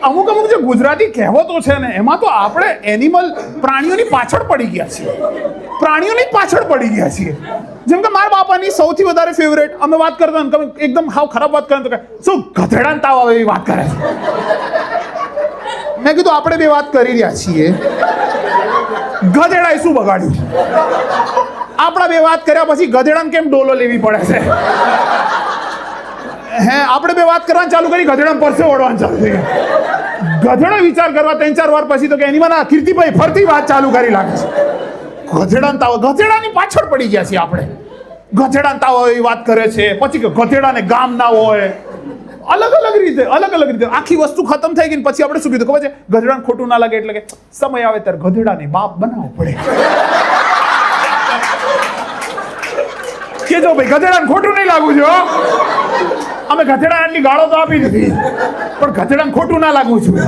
અમુક જે ગુજરાતી કહેવતો છે ને એમાં તો આપણે પ્રાણીઓની પાછળ પડી ગયા છીએ. જેમ કે મારા બાપાની સૌથી વધારે ફેવરેટ અમે વાત કરતા ને એકદમ હાવ ખરાબ વાત કરે તો કે શું ગધેડાને તાવ આવે એવી વાત કરે છે. મેં કીધું આપણે બે વાત કરી રહ્યા છીએ, ગધેડાએ શું બગાડ્યું? આપણા બે વાત કર્યા પછી ગધેડાને કેમ ડોલો લેવી પડે છે? આપણે બે વાત કરવાનું ચાલુ કરી, ગધેડાને પરસે ઓળવાનું ચાલુ થઈ ગયું. ગધેડો વિચાર કરવા 3-4 વાર પછી તો કે એની મને કીર્તિભાઈ ફરતી વાત ચાલુ કરી લાગે છે. ગધેડાની પાછળ પડી ગયા છીએ આપણે. ગધેડાને તાવ હોય એ વાત કરે છે, પછી કે ગધેડાને ગામ ના હોય. અલગ અલગ રીતે આખી વસ્તુ ખતમ થઈ ગઈ. પછી આપણે શું કીધું ખબર છે? ગધેડાને ખોટું ના લાગે એટલે કે સમય આવે ત્યારે ગધેડાને બાપ બનાવવો પડે. કે જો ભાઈ ગધેડાને ખોટું નહીં લાગવું છે. અમે ગધેડા આટલી ગાળો તો આપી દીધી, પણ ગધેડાને ખોટું ના લાગવું જોઈએ.